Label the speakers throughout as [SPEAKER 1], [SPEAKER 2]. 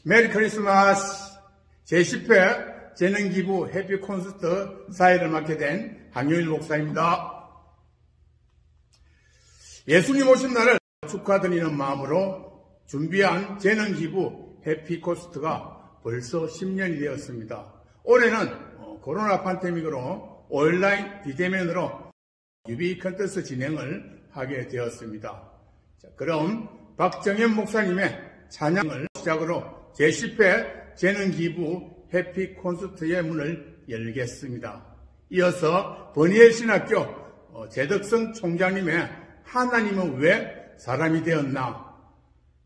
[SPEAKER 1] 메리 크리스마스! 제10회 재능기부 해피 콘서트 사회를 맡게 된 황효일 목사입니다. 예수님 오신 날을 축하드리는 마음으로 준비한 재능기부 해피 콘서트가 벌써 10년이 되었습니다. 올해는 코로나 팬데믹으로 온라인 비대면으로 유비 컨텐츠 진행을 하게 되었습니다. 자, 그럼 박정현 목사님의 찬양을 시작으로 제10회 재능기부 해피 콘서트의 문을 열겠습니다. 이어서 버니엘 신학교 재덕성 총장님의 하나님은 왜 사람이 되었나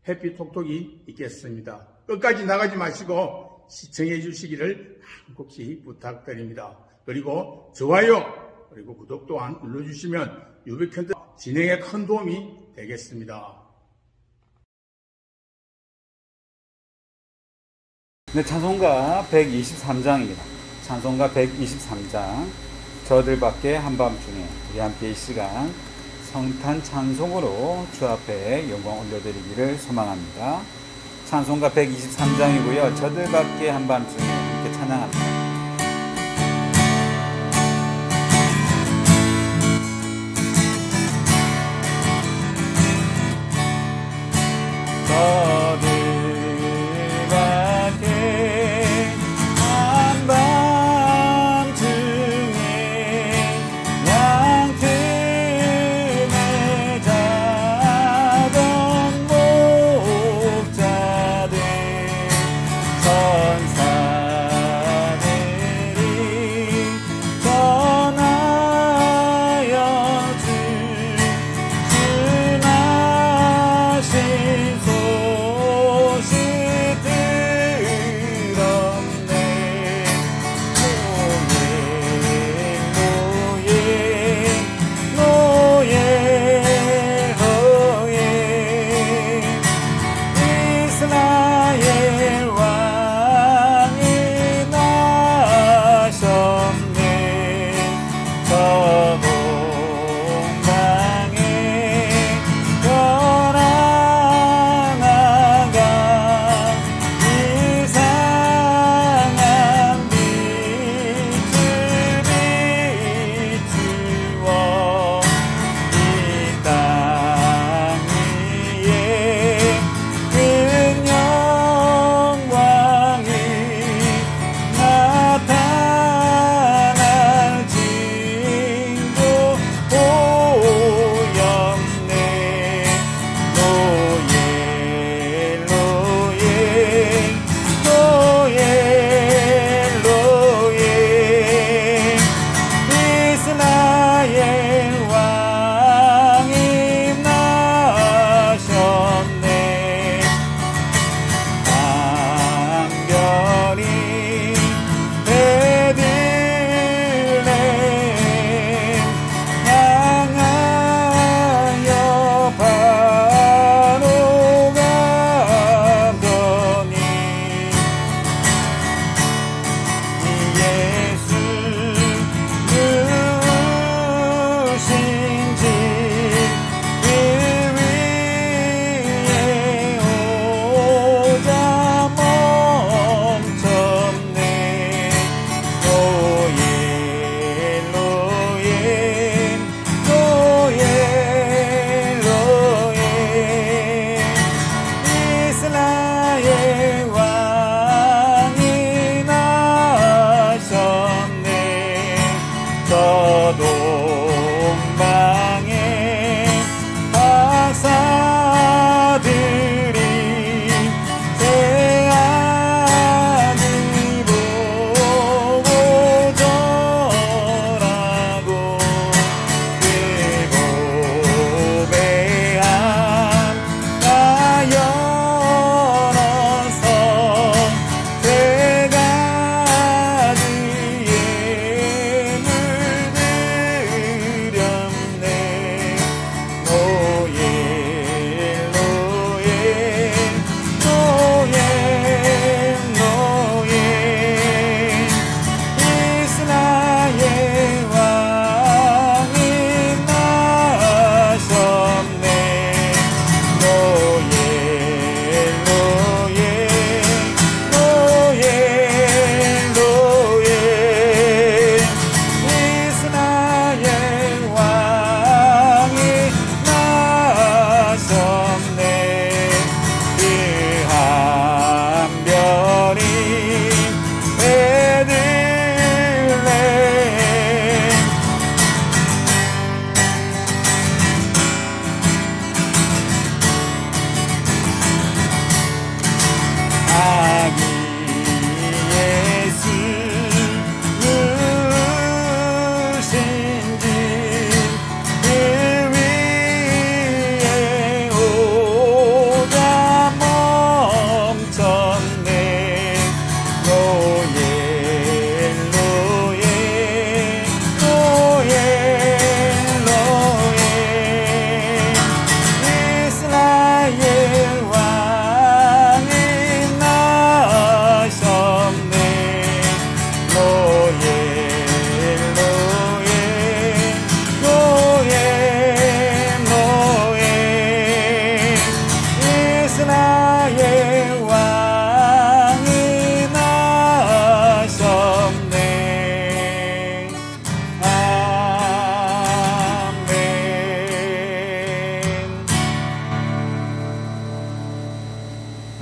[SPEAKER 1] 해피 톡톡이 있겠습니다. 끝까지 나가지 마시고 시청해 주시기를 간곡히 부탁드립니다. 그리고 좋아요 그리고 구독 또한 눌러주시면 유비 컨텐츠 진행에 큰 도움이 되겠습니다.
[SPEAKER 2] 네, 찬송가 123장입니다. 찬송가 123장. 저들밖에 한밤중에 우리 함께 이 시간 성탄 찬송으로 주 앞에 영광 올려드리기를 소망합니다. 찬송가 123장이고요. 저들밖에 한밤중에 이렇게 찬양합니다.
[SPEAKER 3] 천사들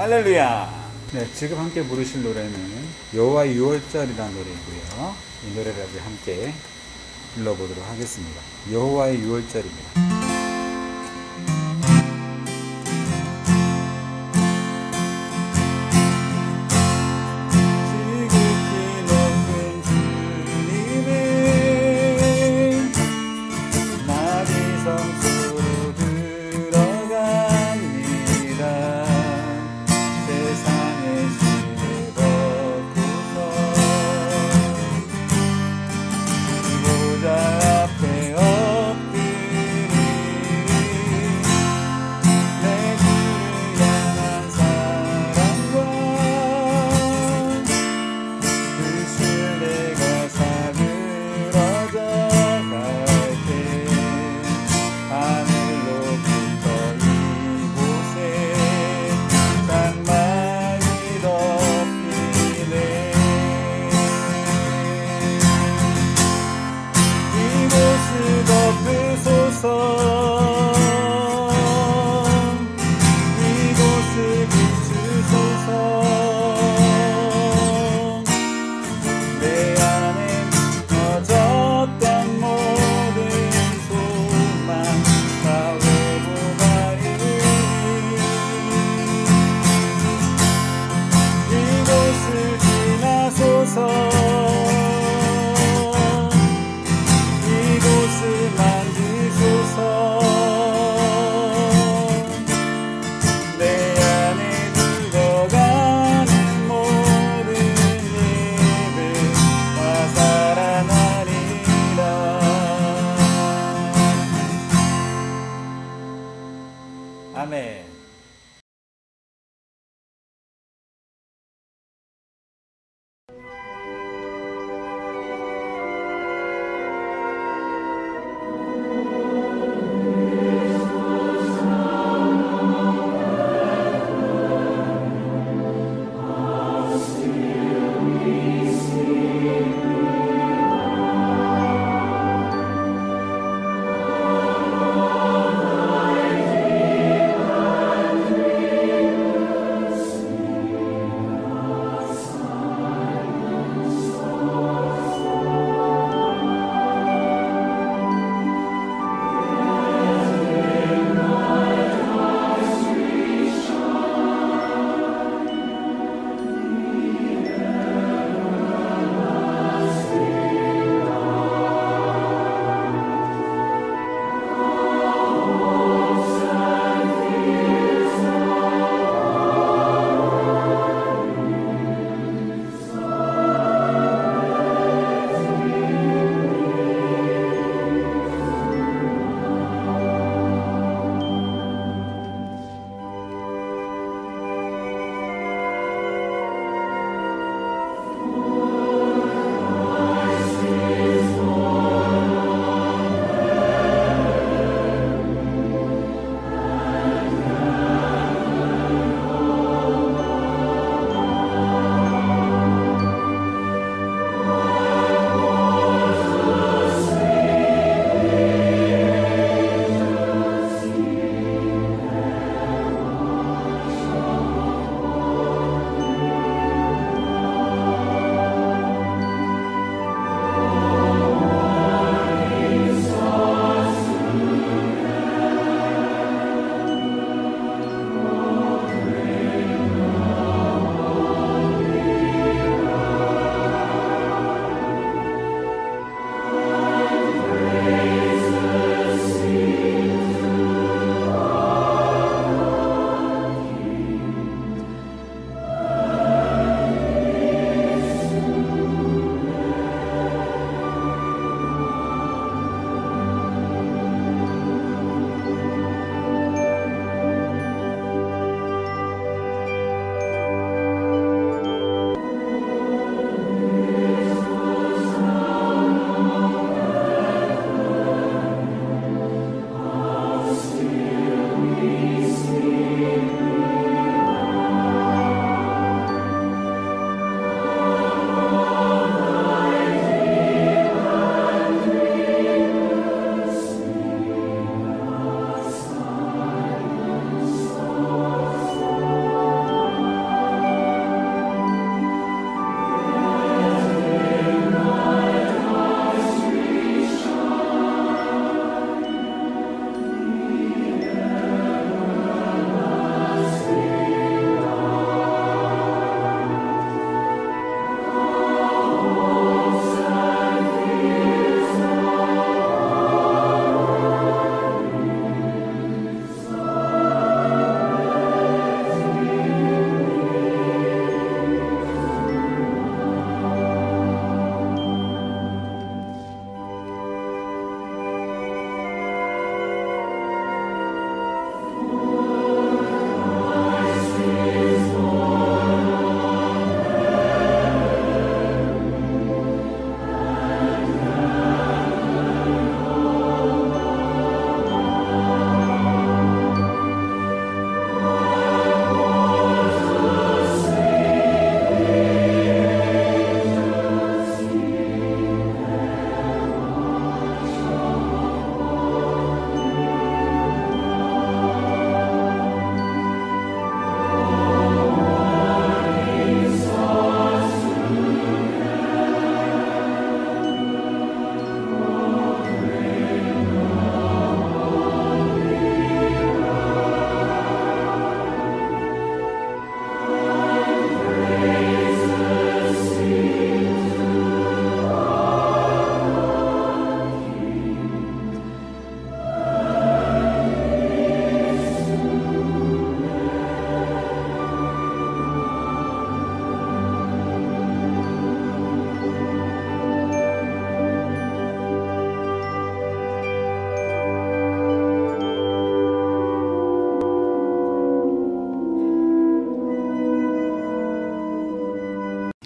[SPEAKER 2] 할렐루야. 네, 지금 함께 부르실 노래는 여호와의 6월절이라는 노래이고요. 이 노래를 함께 불러보도록 하겠습니다. 여호와의 6월절입니다. 아멘.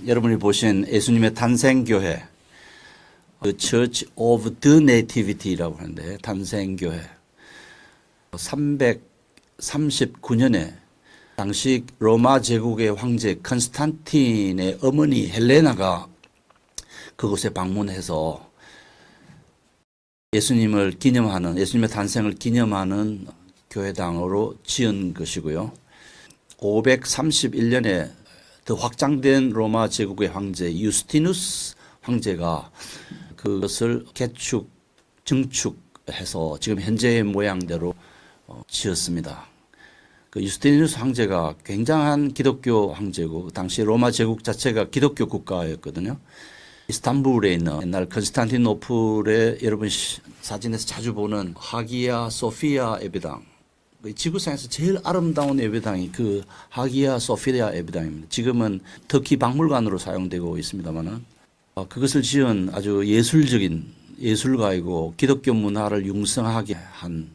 [SPEAKER 3] 여러분이 보신 예수님의 탄생교회, The Church of the Nativity라고 하는데, 탄생교회. 339년에 당시 로마 제국의 황제 컨스탄틴의 어머니 헬레나가 그곳에 방문해서 예수님을 기념하는, 예수님의 탄생을 기념하는 교회당으로 지은 것이고요. 531년에 더 확장된 로마 제국의 황제 유스티누스 황제가 그것을 개축, 증축해서 지금 현재의 모양대로 지었습니다. 그 유스티누스 황제가 굉장한 기독교 황제고, 당시 로마 제국 자체가 기독교 국가였거든요. 이스탄불에 있는 옛날 컨스탄티노플의 여러분 사진에서 자주 보는 하기야 소피아 예배당, 지구상에서 제일 아름다운 예배당이 그 하기야 소피아 예배당입니다. 지금은 터키 박물관으로 사용되고 있습니다만은 그것을 지은 아주 예술적인 예술가이고 기독교 문화를 융성하게 한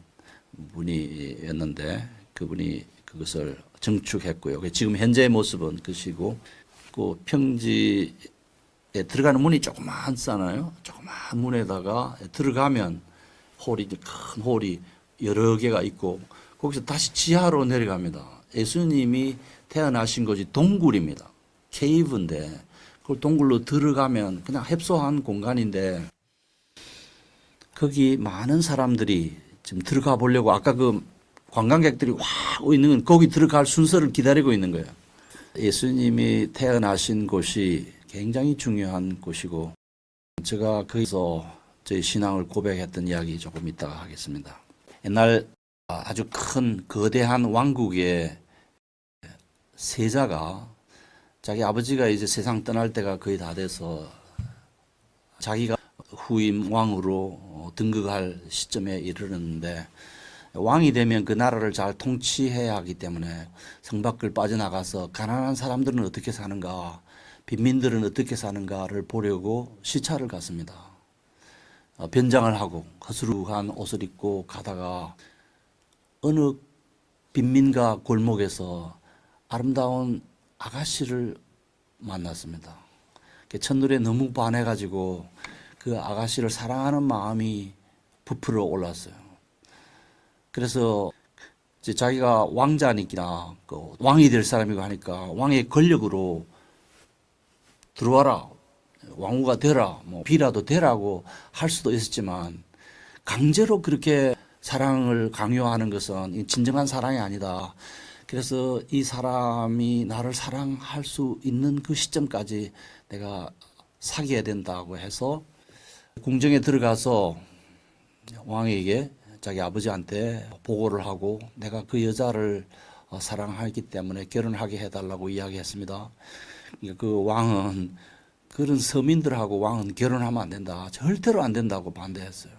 [SPEAKER 3] 분이었는데, 그분이 그것을 증축했고요. 지금 현재의 모습은 그것이고, 그 평지에 들어가는 문이 조그맣잖아요. 조그만 문에다가 들어가면 홀이, 큰 홀이 여러 개가 있고, 거기서 다시 지하로 내려갑니다. 예수님이 태어나신 곳이 동굴입니다. 케이브인데, 그 동굴로 들어가면 그냥 협소한 공간인데, 거기 많은 사람들이 지금 들어가 보려고, 아까 그 관광객들이 와 있는 건 거기 들어갈 순서를 기다리고 있는 거예요. 예수님이 태어나신 곳이 굉장히 중요한 곳이고, 제가 거기서 저희 신앙을 고백했던 이야기 조금 이따가 하겠습니다. 옛날 아주 큰 거대한 왕국의 세자가 자기 아버지가 이제 세상 떠날 때가 거의 다 돼서 자기가 후임 왕으로 등극할 시점에 이르렀는데, 왕이 되면 그 나라를 잘 통치해야 하기 때문에 성 밖을 빠져나가서 가난한 사람들은 어떻게 사는가, 빈민들은 어떻게 사는가를 보려고 시차를 갔습니다. 변장을 하고 허스루한 옷을 입고 가다가 어느 빈민가 골목에서 아름다운 아가씨를 만났습니다. 첫눈에 너무 반해가지고 그 아가씨를 사랑하는 마음이 부풀어 올랐어요. 그래서 이제 자기가 왕자니까 그 왕이 될 사람이고 하니까 왕의 권력으로 들어와라, 왕후가 되라, 뭐 비라도 되라고 할 수도 있었지만, 강제로 그렇게 사랑을 강요하는 것은 진정한 사랑이 아니다. 그래서 이 사람이 나를 사랑할 수 있는 그 시점까지 내가 사귀어야 된다고 해서 궁정에 들어가서 왕에게 자기 아버지한테 보고를 하고, 내가 그 여자를 사랑하기 때문에 결혼하게 해달라고 이야기했습니다. 그 왕은, 그런 서민들하고 왕은 결혼하면 안 된다, 절대로 안 된다고 반대했어요.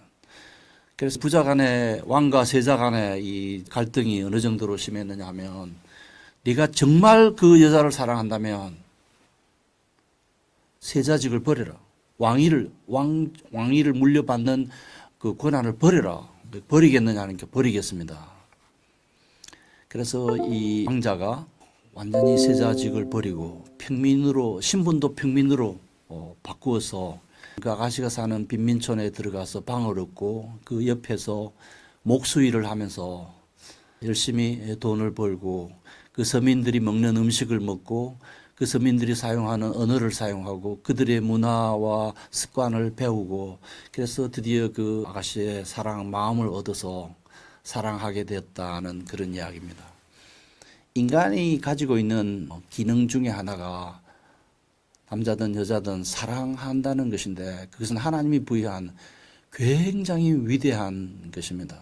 [SPEAKER 3] 그래서 부자 간에, 왕과 세자 간에 이 갈등이 어느 정도로 심했느냐 하면, 네가 정말 그 여자를 사랑한다면 세자직을 버려라, 왕위를 물려받는 그 권한을 버려라. 버리겠느냐는 게 버리겠습니다. 그래서 이 왕자가 완전히 세자직을 버리고 평민으로, 신분도 평민으로 바꾸어서 그 아가씨가 사는 빈민촌에 들어가서 방을 얻고 그 옆에서 목수일을 하면서 열심히 돈을 벌고, 그 서민들이 먹는 음식을 먹고 그 서민들이 사용하는 언어를 사용하고 그들의 문화와 습관을 배우고, 그래서 드디어 그 아가씨의 마음을 얻어서 사랑하게 되었다는 그런 이야기입니다. 인간이 가지고 있는 기능 중에 하나가 남자든 여자든 사랑한다는 것인데, 그것은 하나님이 부여한 굉장히 위대한 것입니다.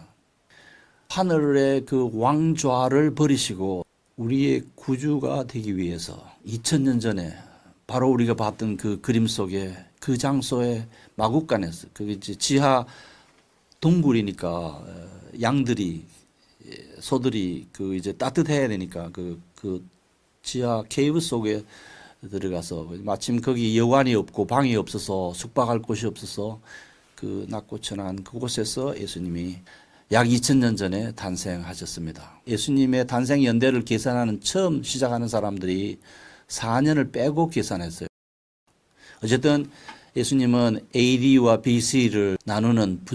[SPEAKER 3] 하늘의 그 왕좌를 버리시고 우리의 구주가 되기 위해서 2000년 전에 바로 우리가 봤던 그 그림 속에 그 장소에 마국간에서, 그게 이제 지하 동굴이니까 양들이, 소들이 그 이제 따뜻해야 되니까 그 지하 케이브 속에 들어가서, 마침 거기 여관이 없고 방이 없어서 숙박할 곳이 없어서 그 낮고 천한 그곳에서 예수님이 약 2000년 전에 탄생하셨습니다. 예수님의 탄생 연대를 계산하는 처음 시작하는 사람들이 4년을 빼고 계산했어요. 어쨌든 예수님은 AD와 BC를 나누는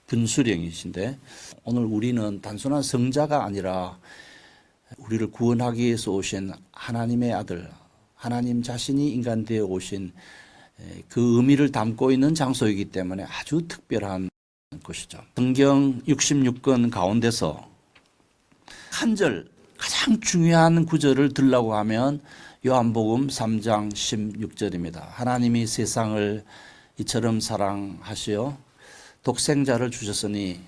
[SPEAKER 3] 분수령이신데 오늘 우리는 단순한 성자가 아니라 우리를 구원하기 위해서 오신 하나님의 아들, 하나님 자신이 인간 되어 오신 그 의미를 담고 있는 장소이기 때문에 아주 특별한 것이죠. 성경 66권 가운데서 한 절 가장 중요한 구절을 들라고 하면 요한복음 3장 16절입니다. 하나님이 세상을 이처럼 사랑하시어 독생자를 주셨으니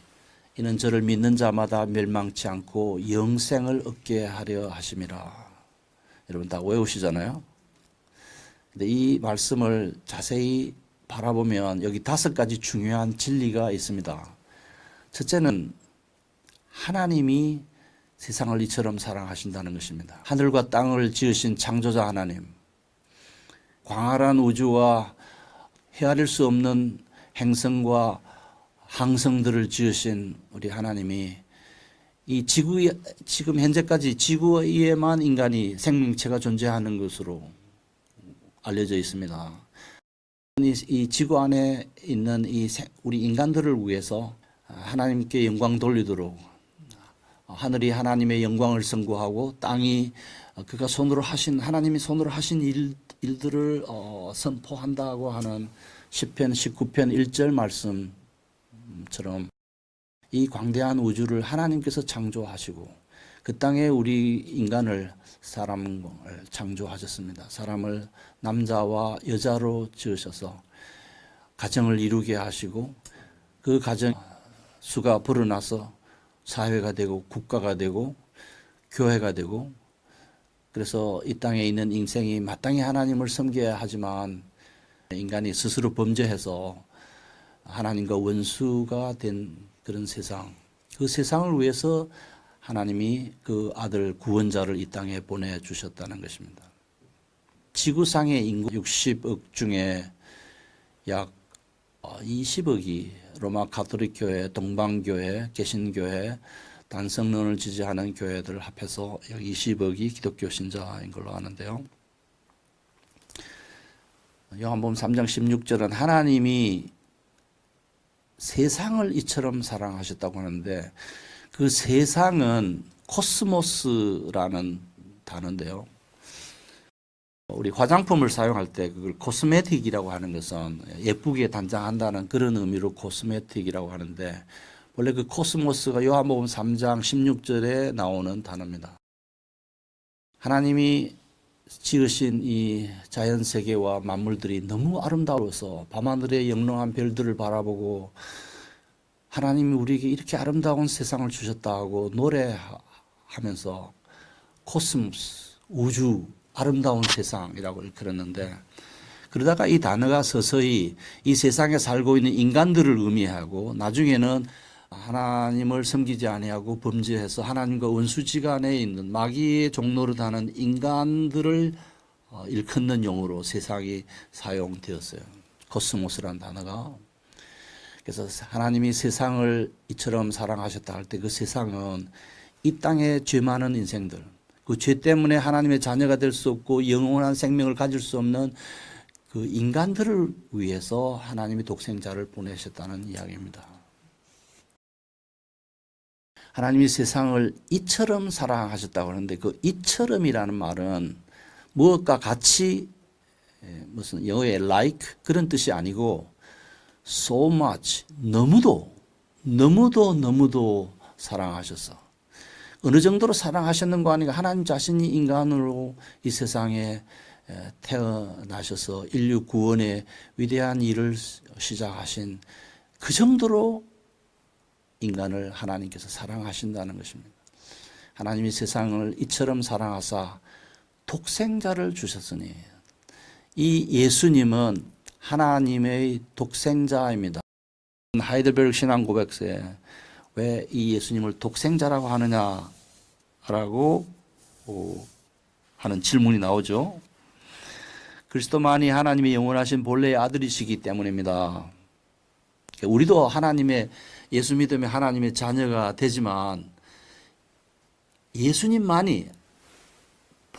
[SPEAKER 3] 이는 저를 믿는 자마다 멸망치 않고 영생을 얻게 하려 하심이라. 여러분 다 외우시잖아요. 근데 이 말씀을 자세히 바라보면 여기 5가지 중요한 진리가 있습니다. 첫째는 하나님이 세상을 이처럼 사랑하신다는 것입니다. 하늘과 땅을 지으신 창조자 하나님, 광활한 우주와 헤아릴 수 없는 행성과 항성들을 지으신 우리 하나님이 이 지금 현재까지 지구 위에만 인간이 생명체가 존재하는 것으로 알려져 있습니다. 이 지구 안에 있는 우리 인간들을 위해서 하나님께 영광 돌리도록 하늘이 하나님의 영광을 선고하고 땅이 그가 손으로 하신 하나님이 손으로 하신 일들을 선포한다고 하는 시편 19편 1절 말씀처럼 이 광대한 우주를 하나님께서 창조하시고 그 땅에 우리 인간을 사람을 창조하셨습니다. 사람을 남자와 여자로 지으셔서 가정을 이루게 하시고 그 가정 수가 불어나서 사회가 되고 국가가 되고 교회가 되고 그래서 이 땅에 있는 인생이 마땅히 하나님을 섬겨야 하지만 인간이 스스로 범죄해서 하나님과 원수가 된 그런 세상, 그 세상을 위해서 하나님이 그 아들 구원자를 이 땅에 보내주셨다는 것입니다. 지구상의 인구 60억 중에 약 20억이 로마 가톨릭 교회, 동방교회, 개신교회, 단성론을 지지하는 교회들 합해서 약 20억이 기독교 신자인 걸로 아는데요. 요한복음 3장 16절은 하나님이 세상을 이처럼 사랑하셨다고 하는데 그 세상은 코스모스라는 단어인데요. 우리 화장품을 사용할 때 그걸 코스메틱이라고 하는 것은 예쁘게 단장한다는 그런 의미로 코스메틱이라고 하는데 원래 그 코스모스가 요한복음 3장 16절에 나오는 단어입니다. 하나님이 지으신 이 자연세계와 만물들이 너무 아름다워서 밤하늘의 영롱한 별들을 바라보고 하나님이 우리에게 이렇게 아름다운 세상을 주셨다 하고 노래하면서 코스모스, 우주, 아름다운 세상이라고 일컬었는데 그러다가 이 단어가 서서히 이 세상에 살고 있는 인간들을 의미하고 나중에는 하나님을 섬기지 아니하고 범죄해서 하나님과 원수지간에 있는 마귀의 종노릇하는 인간들을 일컫는 용어로 세상이 사용되었어요. 코스모스라는 단어가. 그래서 하나님이 세상을 이처럼 사랑하셨다 할 때 그 세상은 이 땅에 죄 많은 인생들, 그 죄 때문에 하나님의 자녀가 될 수 없고 영원한 생명을 가질 수 없는 그 인간들을 위해서 하나님이 독생자를 보내셨다는 이야기입니다. 하나님이 세상을 이처럼 사랑하셨다고 하는데 그 이처럼이라는 말은 무엇과 같이 무슨 영어의 like 그런 뜻이 아니고 so much 너무도 사랑하셔서 어느 정도로 사랑하셨는가 하니까 하나님 자신이 인간으로 이 세상에 태어나셔서 인류 구원의 위대한 일을 시작하신 그 정도로 인간을 하나님께서 사랑하신다는 것입니다. 하나님이 세상을 이처럼 사랑하사 독생자를 주셨으니 이 예수님은 하나님의 독생자입니다. 하이델베르크 신앙고백서에 왜 이 예수님을 독생자라고 하느냐라고 하는 질문이 나오죠. 그리스도만이 하나님의 영원하신 본래의 아들이시기 때문입니다. 우리도 예수 믿으면 하나님의 자녀가 되지만 예수님만이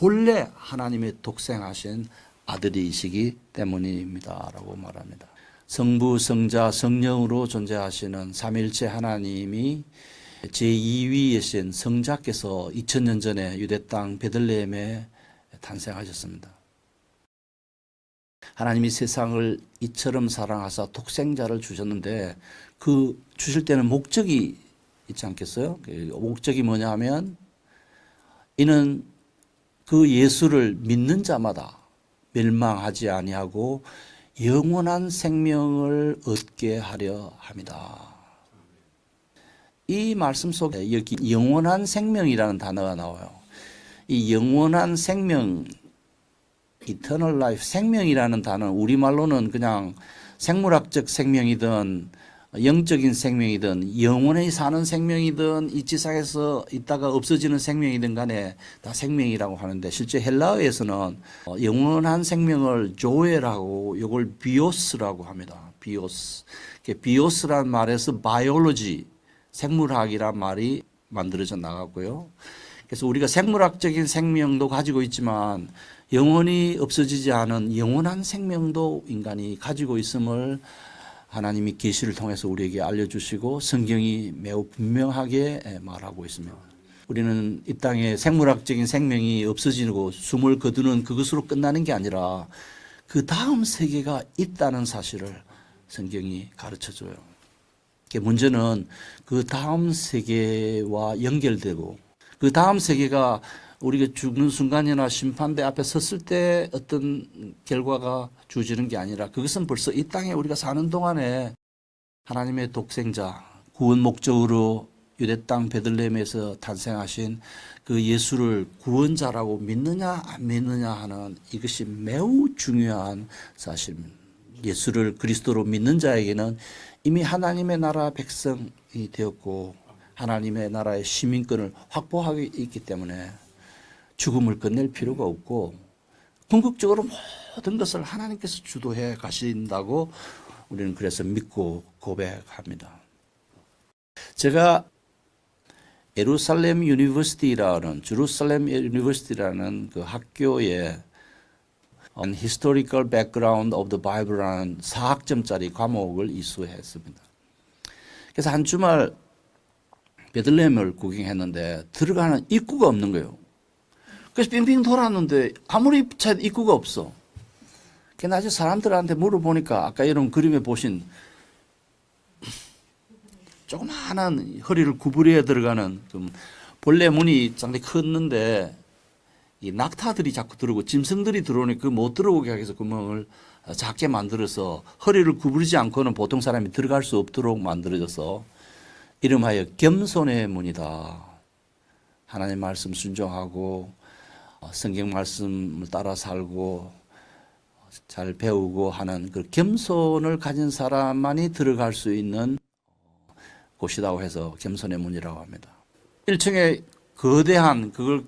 [SPEAKER 3] 본래 하나님의 독생하신 아들이시기 때문입니다 라고 말합니다. 성부, 성자, 성령으로 존재하시는 삼위일체 하나님이 제2위이신 성자께서 2000년 전에 유대 땅 베들레헴에 탄생하셨습니다. 하나님이 세상을 이처럼 사랑하사 독생자를 주셨는데 그 주실 때는 목적이 있지 않겠어요? 그 목적이 뭐냐 하면 이는 그 예수를 믿는 자마다 멸망하지 아니하고 영원한 생명을 얻게 하려 함이다. 이 말씀 속에 여기 영원한 생명이라는 단어가 나와요. 이 영원한 생명, eternal life, 생명이라는 단어는 우리말로는 그냥 생물학적 생명이든 영적인 생명이든 영원히 사는 생명이든 이 지상에서 있다가 없어지는 생명이든 간에 다 생명이라고 하는데 실제 헬라어에서는 영원한 생명을 조에라고 이걸 비오스라고 합니다. 비오스. 비오스란 말에서 바이올로지, 생물학이란 말이 만들어져 나갔고요. 그래서 우리가 생물학적인 생명도 가지고 있지만 영원히 없어지지 않은 영원한 생명도 인간이 가지고 있음을 하나님이 계시를 통해서 우리에게 알려주시고 성경이 매우 분명하게 말하고 있습니다. 우리는 이 땅에 생물학적인 생명이 없어지고 숨을 거두는 그것으로 끝나는 게 아니라 그 다음 세계가 있다는 사실을 성경이 가르쳐줘요. 문제는 그 다음 세계와 연결되고 그 다음 세계가 우리가 죽는 순간이나 심판대 앞에 섰을 때 어떤 결과가 주어지는 게 아니라 그것은 벌써 이 땅에 우리가 사는 동안에 하나님의 독생자, 구원 목적으로 유대 땅 베들레헴에서 탄생하신 그 예수를 구원자라고 믿느냐 안 믿느냐 하는 이것이 매우 중요한 사실입니다. 예수를 그리스도로 믿는 자에게는 이미 하나님의 나라 백성이 되었고 하나님의 나라의 시민권을 확보하고 있기 때문에 죽음을 끝낼 필요가 없고 궁극적으로 모든 것을 하나님께서 주도해 가신다고 우리는 그래서 믿고 고백합니다. 제가 예루살렘 유니버시티라는 그 학교에 Historical Background of the Bible라는 4학점짜리 과목을 이수했습니다. 그래서 한 주말 베들레헴을 구경했는데 들어가는 입구가 없는 거예요. 그래서 빙빙 돌았는데 아무리 찾아도 입구가 없어. 그래서 나중에 사람들한테 물어보니까 아까 이런 그림에 보신 조그마한 허리를 구부려 들어가는 본래 문이 상당히 컸는데 이 낙타들이 자꾸 들어오고 짐승들이 들어오니까 못 들어오게 하기 위해서 구멍을 작게 만들어서 허리를 구부리지 않고는 보통 사람이 들어갈 수 없도록 만들어져서 이름하여 겸손의 문이다. 하나님 말씀 순종하고 성경 말씀을 따라 살고 잘 배우고 하는 그 겸손을 가진 사람만이 들어갈 수 있는 곳이라고 해서 겸손의 문이라고 합니다. 1층에 거대한 그걸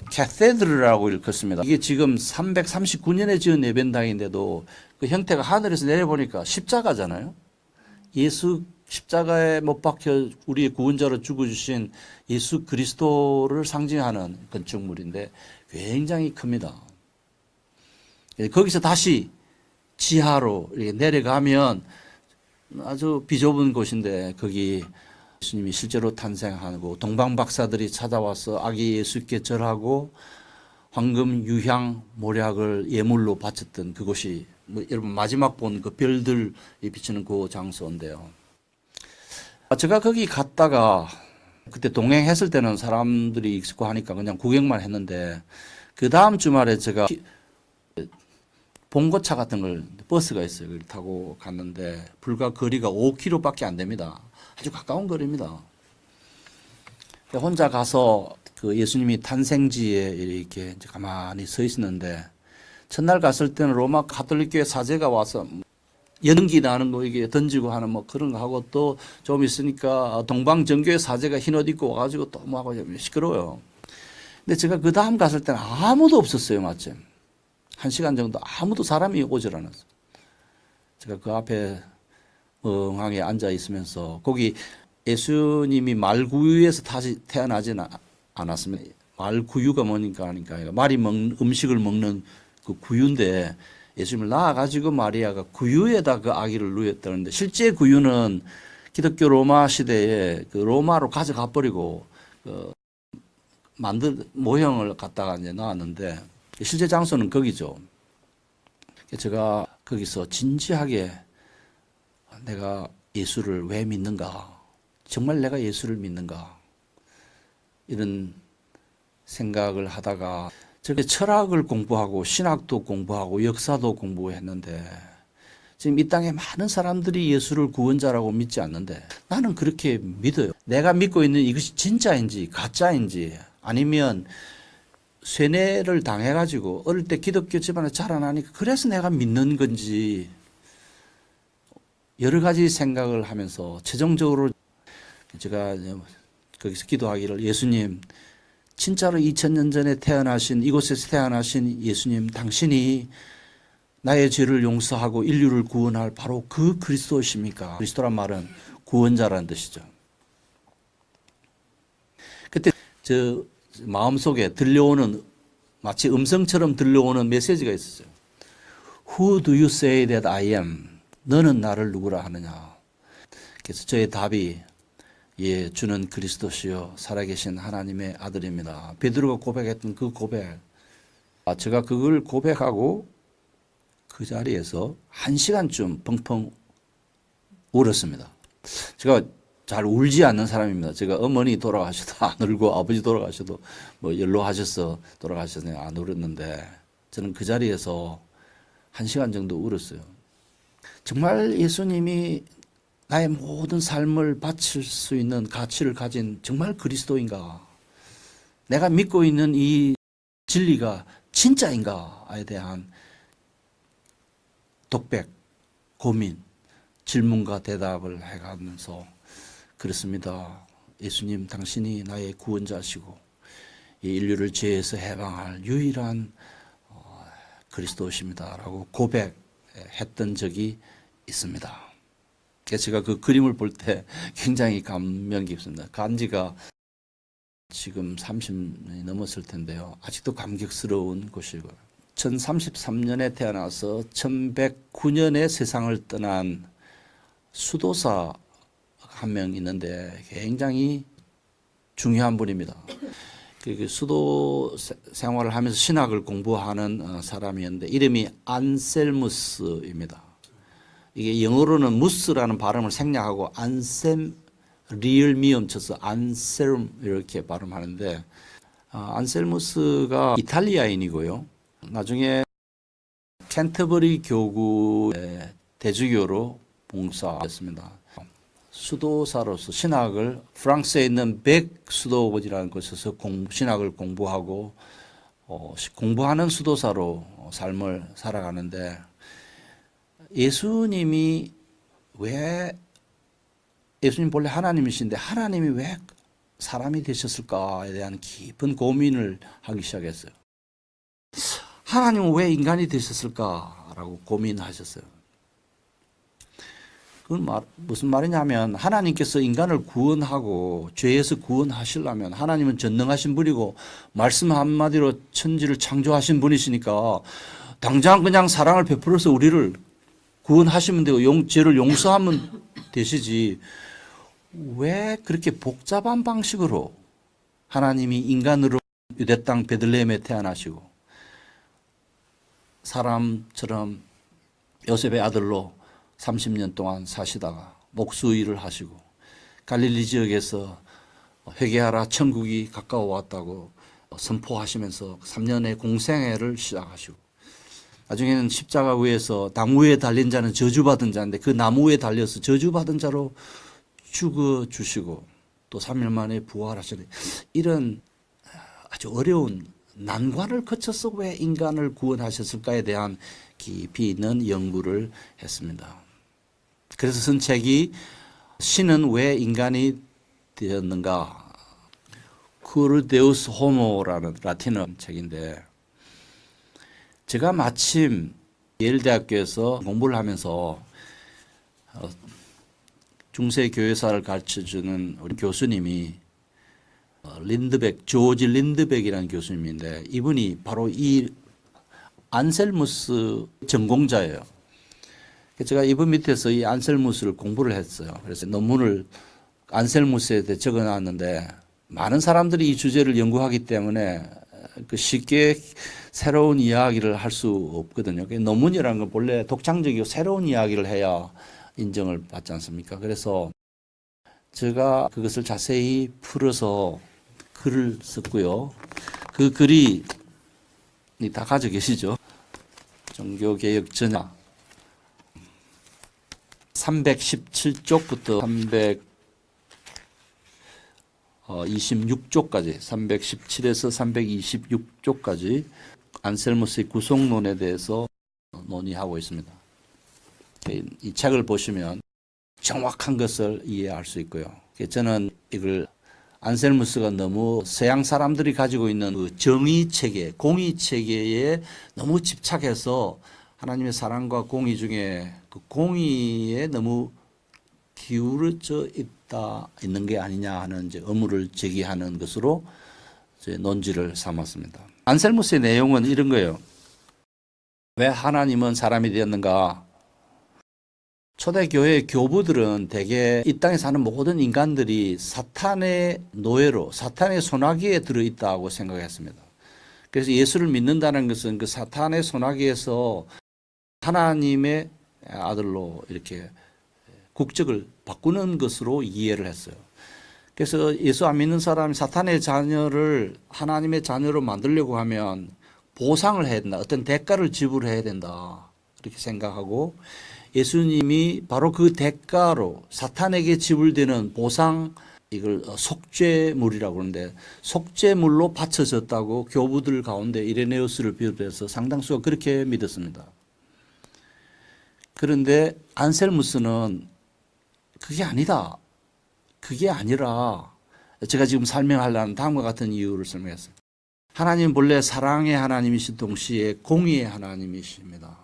[SPEAKER 3] 캐세드르라고 읽었습니다. 이게 지금 339년에 지은 예배당인데도 그 형태가 하늘에서 내려보니까 십자가잖아요. 예수 십자가에 못 박혀 우리의 구원자로 죽어주신 예수 그리스도를 상징하는 건축물인데 굉장히 큽니다. 거기서 다시 지하로 이렇게 내려가면 아주 비좁은 곳인데 거기 예수님이 실제로 탄생하고 동방 박사들이 찾아와서 아기 예수께 절하고 황금 유향 모략을 예물로 바쳤던 그곳이 여러분 마지막 본 그 별들이 비치는 그 장소인데요. 제가 거기 갔다가 그때 동행했을 때는 사람들이 있고 하니까 그냥 구경만 했는데 그 다음 주말에 제가 봉고차 같은 걸 버스가 있어요. 그걸 타고 갔는데 불과 거리가 5km밖에 안 됩니다. 아주 가까운 거리입니다. 혼자 가서 그 예수님이 탄생지에 이렇게 이제 가만히 서 있었는데 첫날 갔을 때는 로마 가톨릭교회 사제가 와서 연기 나는 거 이게 던지고 하는 뭐 그런 거 하고 또 좀 있으니까 동방정교회 사제가 흰 옷 입고 와가지고 또 뭐 하고 시끄러워요. 근데 제가 그 다음 갔을 때는 아무도 없었어요, 마침. 1시간 정도 아무도 사람이 오질 않았어요. 제가 그 앞에 멍하게 앉아 있으면서 거기 예수님이 말구유에서 다시 태어나지는 않았습니다. 말 구유가 뭐니까 하니까 말이 먹는 음식을 먹는 그 구유인데 예수님을 낳아가지고 마리아가 구유에다 그 아기를 누였다는데 실제 구유는 기독교 로마 시대에 그 로마로 가져가 버리고 그 만든 모형을 갖다가 이제 놔왔는데 실제 장소는 거기죠. 제가 거기서 진지하게 내가 예수를 왜 믿는가? 정말 내가 예수를 믿는가? 이런 생각을 하다가 저렇게 철학을 공부하고 신학도 공부하고 역사도 공부했는데 지금 이 땅에 많은 사람들이 예수를 구원자라고 믿지 않는데 나는 그렇게 믿어요. 내가 믿고 있는 이것이 진짜인지 가짜인지 아니면 쇠뇌를 당해가지고 어릴 때 기독교 집안에 자라나니까 그래서 내가 믿는 건지 여러 가지 생각을 하면서 최종적으로 제가 거기서 기도하기를 예수님 진짜로 2000년 전에 태어나신 이곳에서 태어나신 예수님 당신이 나의 죄를 용서하고 인류를 구원할 바로 그 그리스도이십니까? 그리스도란 말은 구원자라는 뜻이죠. 그때 저 마음속에 들려오는 마치 음성처럼 들려오는 메시지가 있었어요. Who do you say that I am? 너는 나를 누구라 하느냐? 그래서 저의 답이 예, 주는 그리스도시요 살아계신 하나님의 아들입니다. 베드로가 고백했던 그 고백. 제가 그걸 고백하고 그 자리에서 1시간쯤 펑펑 울었습니다. 제가 잘 울지 않는 사람입니다. 제가 어머니 돌아가셔도 안 울고 아버지 돌아가셔도 뭐 연로하셔서 돌아가셔서 안 울었는데 저는 그 자리에서 1시간 정도 울었어요. 정말 예수님이 나의 모든 삶을 바칠 수 있는 가치를 가진 정말 그리스도인가? 내가 믿고 있는 이 진리가 진짜인가에 대한 독백, 고민, 질문과 대답을 해가면서 그렇습니다. 예수님 당신이 나의 구원자시고 이 인류를 죄에서 해방할 유일한 그리스도십니다. 라고 고백했던 적이 있습니다. 제가 그 그림을 볼 때 굉장히 감명 깊습니다. 간지가 지금 30년이 넘었을 텐데요. 아직도 감격스러운 곳이고요. 1033년에 태어나서 1109년에 세상을 떠난 수도사 한 명 있는데 굉장히 중요한 분입니다. 그 수도 생활을 하면서 신학을 공부하는 사람이었는데 이름이 안셀무스입니다. 이게 영어로는 무스라는 발음을 생략하고 안셈 리을 미음 쳐서 안셀름 이렇게 발음하는데 안셀무스가 이탈리아인이고요. 나중에 캔터버리 교구의 대주교로 봉사했습니다. 수도사로서 신학을 프랑스에 있는 백 수도원이라는 곳에서 신학을 공부하고 공부하는 수도사로 삶을 살아가는데 예수님이 왜 예수님 본래 하나님이신데 하나님이 왜 사람이 되셨을까에 대한 깊은 고민을 하기 시작했어요. 하나님은 왜 인간이 되셨을까라고 고민하셨어요. 그건 무슨 말이냐면 하나님께서 인간을 구원하고 죄에서 구원하시려면 하나님은 전능하신 분이고 말씀 한마디로 천지를 창조하신 분이시니까 당장 그냥 사랑을 베풀어서 우리를 구원하시면 되고 죄를 용서하면 되시지 왜 그렇게 복잡한 방식으로 하나님이 인간으로 유대 땅 베들레헴에 태어나시고 사람처럼 요셉의 아들로 30년 동안 사시다가 목수 일을 하시고 갈릴리 지역에서 회개하라 천국이 가까워 왔다고 선포하시면서 3년의 공생애를 시작하시고 나중에는 십자가 위에서 나무 위에 달린 자는 저주받은 자인데 그 나무 위에 달려서 저주받은 자로 죽어주시고 또 3일 만에 부활하시는 이런 아주 어려운 난관을 거쳐서 왜 인간을 구원하셨을까에 대한 깊이 있는 연구를 했습니다. 그래서 쓴 책이 신은 왜 인간이 되었는가? Cur Deus Homo라는 라틴어 책인데 제가 마침 예일대학교에서 공부를 하면서 중세 교회사를 가르쳐주는 우리 교수님이 조지 린드백이라는 교수님인데 이분이 바로 이 안셀무스 전공자예요. 제가 이분 밑에서 이 안셀무스를 공부를 했어요. 그래서 논문을 안셀무스에 대해 적어 놨는데 많은 사람들이 이 주제를 연구하기 때문에 쉽게 새로운 이야기를 할 수 없거든요. 논문이라는 건 본래 독창적이고 새로운 이야기를 해야 인정을 받지 않습니까? 그래서 제가 그것을 자세히 풀어서 글을 썼고요. 그 글이 다 가지고 계시죠? 종교개혁 전야 317쪽부터 326쪽까지 317에서 326쪽까지 안셀무스의 구속론에 대해서 논의하고 있습니다. 이 책을 보시면 정확한 것을 이해할 수 있고요. 저는 이걸 안셀무스가 너무 서양 사람들이 가지고 있는 그 정의 체계, 공의 체계에 너무 집착해서 하나님의 사랑과 공의 중에 그 공의에 너무 기울어져 있는 게 아니냐 하는 이제 의무를 제기하는 것으로 이제 논지를 삼았습니다. 안셀무스의 내용은 이런 거예요. 왜 하나님은 사람이 되었는가? 초대교회 교부들은 대개 이 땅에 사는 모든 인간들이 사탄의 노예로 사탄의 소나기에 들어있다고 생각했습니다. 그래서 예수를 믿는다는 것은 그 사탄의 소나기에서 하나님의 아들로 이렇게 국적을 바꾸는 것으로 이해를 했어요. 그래서 예수 안 믿는 사람이 사탄의 자녀를 하나님의 자녀로 만들려고 하면 보상을 해야 된다. 어떤 대가를 지불해야 된다. 이렇게 생각하고 예수님이 바로 그 대가로 사탄에게 지불되는 보상, 이걸 속죄물이라고 그러는데 속죄물로 바쳐졌다고 교부들 가운데 이레네우스를 비롯해서 상당수가 그렇게 믿었습니다. 그런데 안셀무스는 그게 아니다. 그게 아니라 제가 지금 설명하려는 다음과 같은 이유를 설명했어요. 하나님은 본래 사랑의 하나님이신 동시에 공의의 하나님이십니다.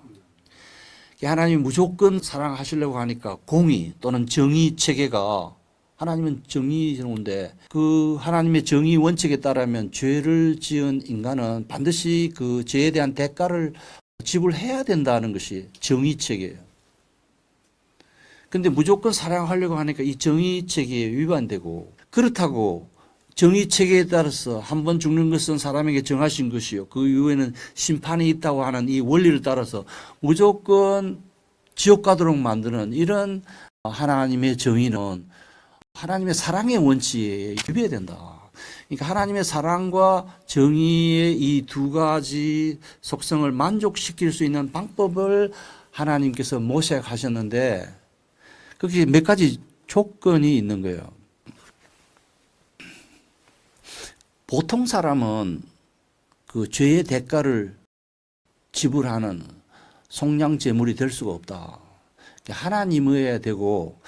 [SPEAKER 3] 하나님이 무조건 사랑하시려고 하니까 공의 또는 정의 체계가 하나님은 정의로운데 그 하나님의 정의 원칙에 따르면 죄를 지은 인간은 반드시 그 죄에 대한 대가를 지불해야 된다는 것이 정의 체계예요. 그런데 무조건 사랑하려고 하니까 이 정의 체계에 위반되고 그렇다고 정의 체계에 따라서 한 번 죽는 것은 사람에게 정하신 것이요. 그 이후에는 심판이 있다고 하는 이 원리를 따라서 무조건 지옥 가도록 만드는 이런 하나님의 정의는 하나님의 사랑의 원칙에 위배된다. 그러니까 하나님의 사랑과 정의의 이 두 가지 속성을 만족시킬 수 있는 방법을 하나님께서 모색하셨는데 그게 몇 가지 조건이 있는 거예요. 보통 사람은 그 죄의 대가를 지불하는 속량 제물이 될 수가 없다. 하나님이어야 되고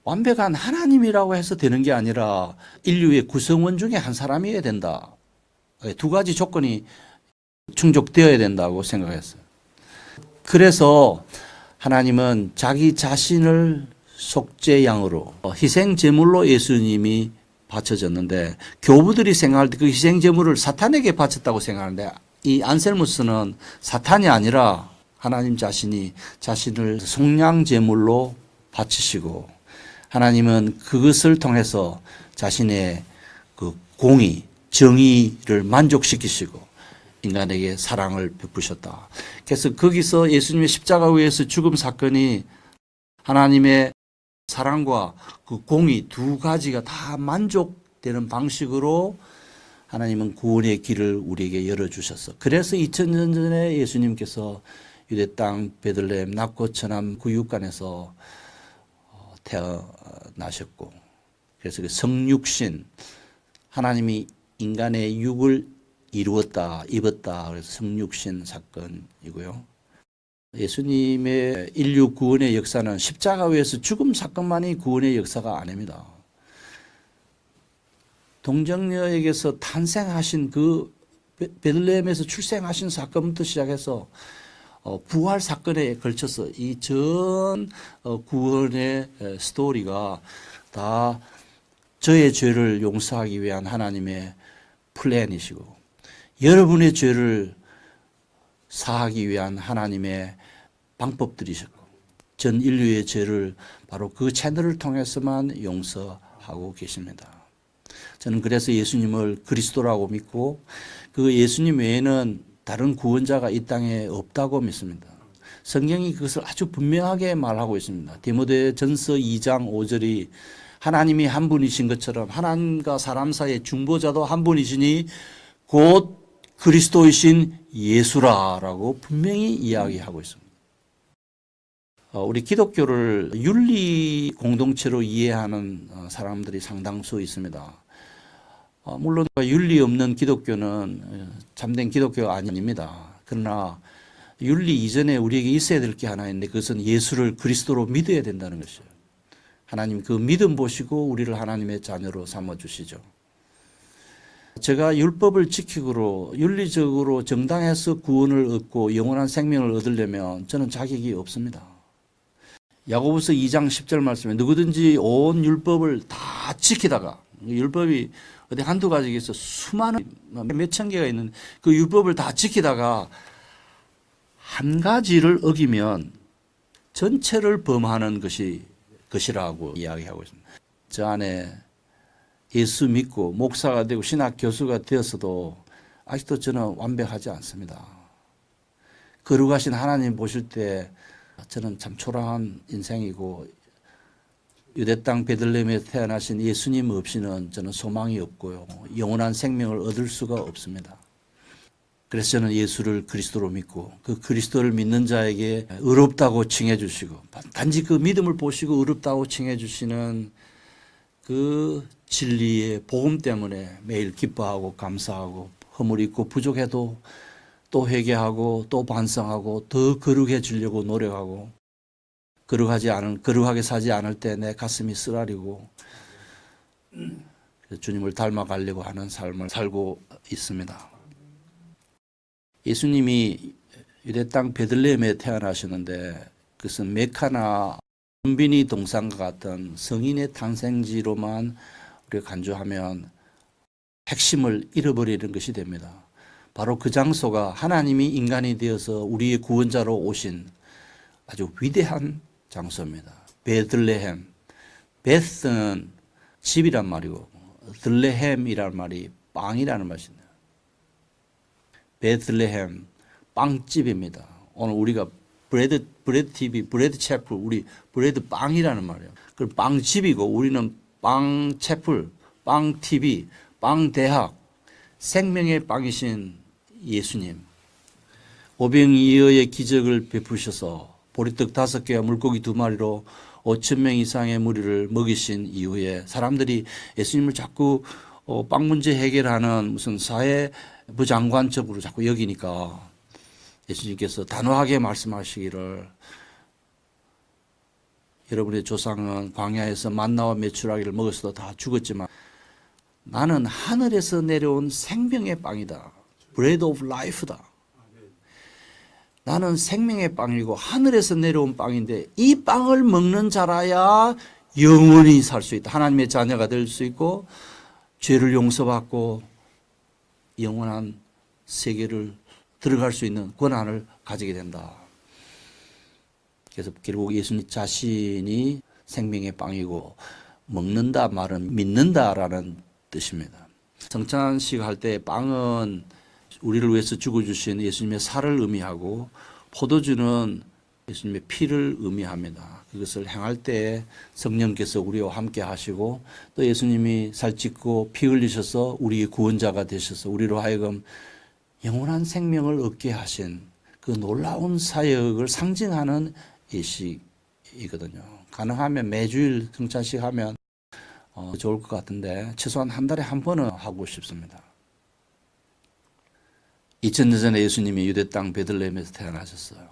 [SPEAKER 3] 완벽한 하나님이라고 해서 되는 게 아니라 인류의 구성원 중에 한 사람이어야 된다. 두 가지 조건이 충족되어야 된다고 생각했어요. 그래서 하나님은 자기 자신을 속죄양으로 희생 제물로 예수님이 바쳐졌는데 교부들이 생각할 때 그 희생 제물을 사탄에게 바쳤다고 생각하는데 이 안셀무스는 사탄이 아니라 하나님 자신이 자신을 속량 제물로 바치시고 하나님은 그것을 통해서 자신의 그 공의, 정의를 만족시키시고 인간에게 사랑을 베푸셨다. 그래서 거기서 예수님의 십자가 위에서 죽음 사건이 하나님의 사랑과 그 공의 두 가지가 다 만족되는 방식으로 하나님은 구원의 길을 우리에게 열어주셨어. 그래서 2000년 전에 예수님께서 유대 땅 베들레헴 낙고 천암 구육간에서 태어나셨고 그래서 그 성육신 하나님이 인간의 육을 이루었다 입었다 그래서 성육신 사건이고요. 예수님의 인류 구원의 역사는 십자가 위에서 죽음 사건만이 구원의 역사가 아닙니다. 동정녀에게서 탄생하신 그 베들레헴에서 출생하신 사건부터 시작해서 부활 사건에 걸쳐서 이 전 구원의 스토리가 다 저의 죄를 용서하기 위한 하나님의 플랜이시고 여러분의 죄를 사하기 위한 하나님의 방법들이셨고 전 인류의 죄를 바로 그 채널을 통해서만 용서하고 계십니다. 저는 그래서 예수님을 그리스도라고 믿고 그 예수님 외에는 다른 구원자가 이 땅에 없다고 믿습니다. 성경이 그것을 아주 분명하게 말하고 있습니다. 디모데전서 2장 5절이 하나님이 한 분이신 것처럼 하나님과 사람 사이의 중보자도 한 분이시니 곧 그리스도이신 예수라라고 분명히 이야기하고 있습니다. 우리 기독교를 윤리 공동체로 이해하는 사람들이 상당수 있습니다. 물론 윤리 없는 기독교는 참된 기독교가 아닙니다. 그러나 윤리 이전에 우리에게 있어야 될 게 하나 있는데 그것은 예수를 그리스도로 믿어야 된다는 것이에요. 하나님 그 믿음 보시고 우리를 하나님의 자녀로 삼아주시죠. 제가 율법을 지키고 윤리적으로 정당해서 구원을 얻고 영원한 생명을 얻으려면 저는 자격이 없습니다. 야고보서 2장 10절 말씀에 누구든지 온 율법을 다 지키다가 율법이 어디 한두 가지가 있어 수많은 몇천 개가 있는 그 율법을 다 지키다가 한 가지를 어기면 전체를 범하는 것이라고 이야기하고 있습니다. 저 안에 예수 믿고 목사가 되고 신학 교수가 되었어도 아직도 저는 완벽하지 않습니다. 거룩하신 하나님 보실 때 저는 참 초라한 인생이고 유대 땅 베들레헴에 태어나신 예수님 없이는 저는 소망이 없고요. 영원한 생명을 얻을 수가 없습니다. 그래서 저는 예수를 그리스도로 믿고 그 그리스도를 믿는 자에게 의롭다고 칭해 주시고 단지 그 믿음을 보시고 의롭다고 칭해 주시는 그 진리의 복음 때문에 매일 기뻐하고 감사하고 허물 있고 부족해도 또 회개하고 또 반성하고 더 거룩해지려고 노력하고 거룩하게 사지 않을 때 내 가슴이 쓰라리고 주님을 닮아가려고 하는 삶을 살고 있습니다. 예수님이 유대 땅 베들레헴에 태어나셨는데 그것은 메카나 lum비니 동산과 같은 성인의 탄생지로만 우리가 간주하면 핵심을 잃어버리는 것이 됩니다. 바로 그 장소가 하나님이 인간이 되어서 우리의 구원자로 오신 아주 위대한 장소입니다. 베들레헴. 베스는 집이란 말이고 들레헴이란 말이 빵이라는 말입니다. 베들레헴 빵집입니다. 오늘 우리가 브레드 TV, 브레드 채플, 우리 브레드 빵이라는 말이에요. 그 빵집이고 우리는 빵 채플, 빵 TV, 빵 대학, 생명의 빵이신 예수님. 오병이어의 기적을 베푸셔서 보리떡 5개와 물고기 2마리로 5,000명 이상의 무리를 먹이신 이후에 사람들이 예수님을 자꾸 빵 문제 해결하는 무슨 사회부 장관적으로 자꾸 여기니까 예수님께서 단호하게 말씀하시기를 여러분의 조상은 광야에서 만나와 메추라기를 먹었어도 다 죽었지만 나는 하늘에서 내려온 생명의 빵이다. Bread of life다. 나는 생명의 빵이고 하늘에서 내려온 빵인데 이 빵을 먹는 자라야 영원히 살 수 있다. 하나님의 자녀가 될 수 있고 죄를 용서받고 영원한 세계를 들어갈 수 있는 권한을 가지게 된다. 그래서 결국 예수님 자신이 생명의 빵이고 먹는다 말은 믿는다라는 뜻입니다. 성찬식 할 때 빵은 우리를 위해서 죽어주신 예수님의 살을 의미하고 포도주는 예수님의 피를 의미합니다. 그것을 행할 때 성령께서 우리와 함께 하시고 또 예수님이 살찢고 피 흘리셔서 우리의 구원자가 되셔서 우리로 하여금 영원한 생명을 얻게 하신 그 놀라운 사역을 상징하는 예식이거든요. 가능하면 매주일 성찬식 하면 좋을 것 같은데 최소한 한 달에 한 번은 하고 싶습니다. 2000년 전에 예수님이 유대 땅 베들레헴에서 태어나셨어요.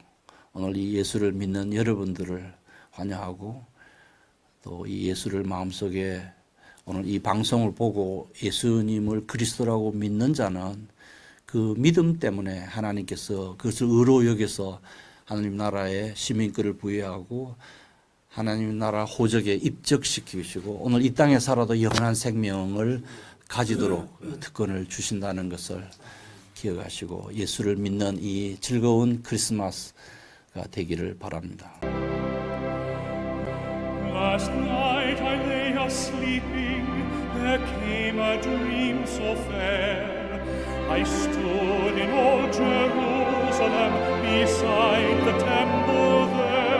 [SPEAKER 3] 오늘 이 예수를 믿는 여러분들을 환영하고 또 이 예수를 마음속에 오늘 이 방송을 보고 예수님을 그리스도라고 믿는 자는 그 믿음 때문에 하나님께서 그것을 의로 여겨서 하나님 나라의 시민권을 부여하고 하나님 나라 호적에 입적시키시고 오늘 이 땅에 살아도 영원한 생명을 가지도록 특권을 주신다는 것을 기억하시고 예수를 믿는 이 즐거운 크리스마스가 되기를 바랍니다.
[SPEAKER 4] Last night I lay a-sleeping, there came a dream so fair. I stood in old Jerusalem, beside the temple there.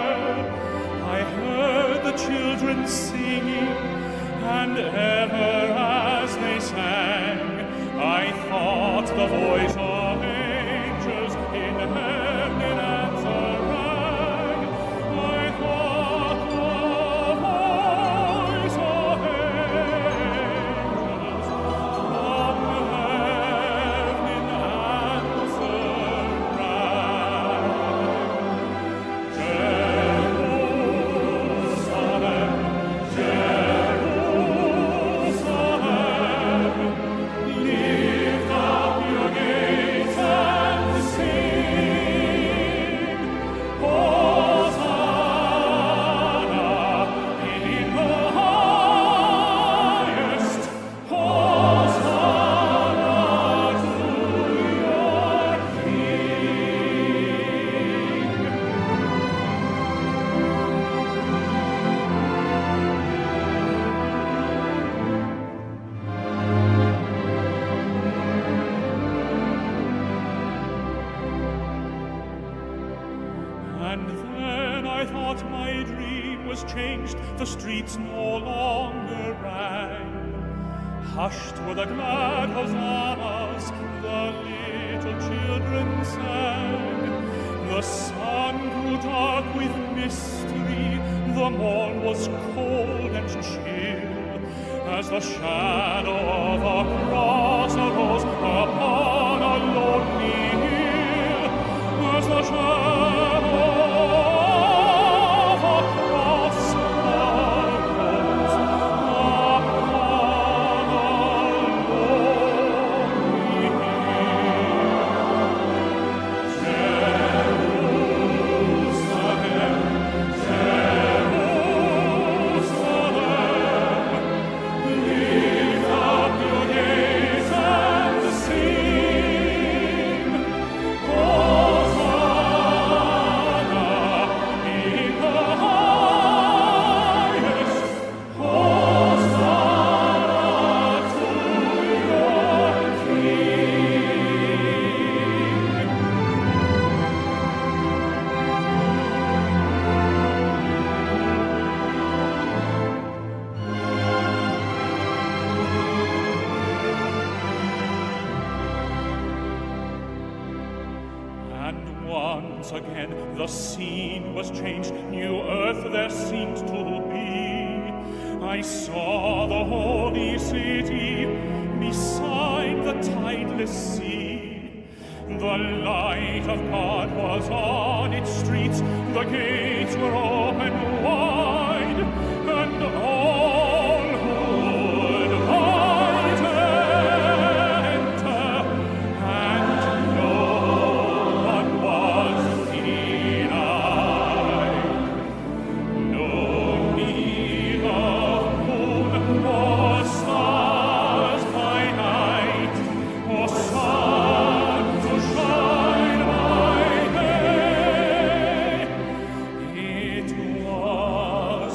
[SPEAKER 4] I heard the children singing, and ever as they sang, I thought the voice of angels in heaven in answer rang. I thought the voice of angels from heaven in answer rang. Jerusalem, Jerusalem, lift up your gates and sing, Hosanna in the highest, Hosanna to your King. And then I thought my dream was changed, the streets no longer rang. Hushed were the glad hosannas, the little children sang. The sun grew dark with mystery, the morn was cold and chill, as the shadow of a cross arose upon a lonely hill. As the shadow of a cross arose upon a lonely hill. Jerusalem, Jerusalem, lift up your gates and sing, Hosanna in the highest, Hosanna to your King. And once again the scene was changed, new earth there seemed to be. I saw the holy city beside the tideless sea. The light of God was on its streets, the gates were open wide, and all who would might enter, and no one was denied. No need of moon or stars by night, or sun to shine by day. It was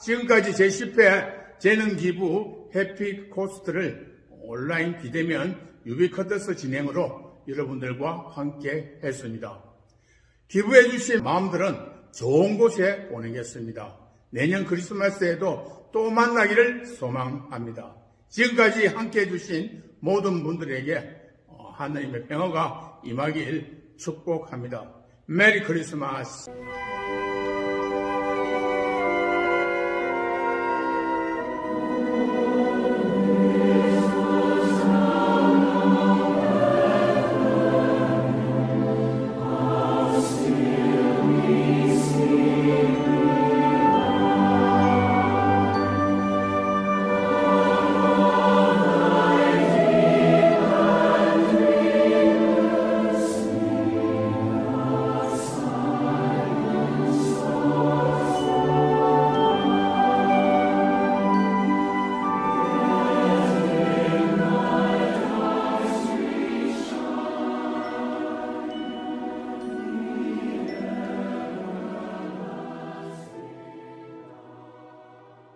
[SPEAKER 1] 지금까지 제10회 재능기부 해피코스트를 온라인 비대면 유비쿼터스 진행으로 여러분들과 함께 했습니다. 기부해 주신 마음들은 좋은 곳에 보내겠습니다. 내년 크리스마스에도 또 만나기를 소망합니다. 지금까지 함께 해주신 모든 분들에게 하나님의 평화가 임하길 축복합니다. 메리 크리스마스.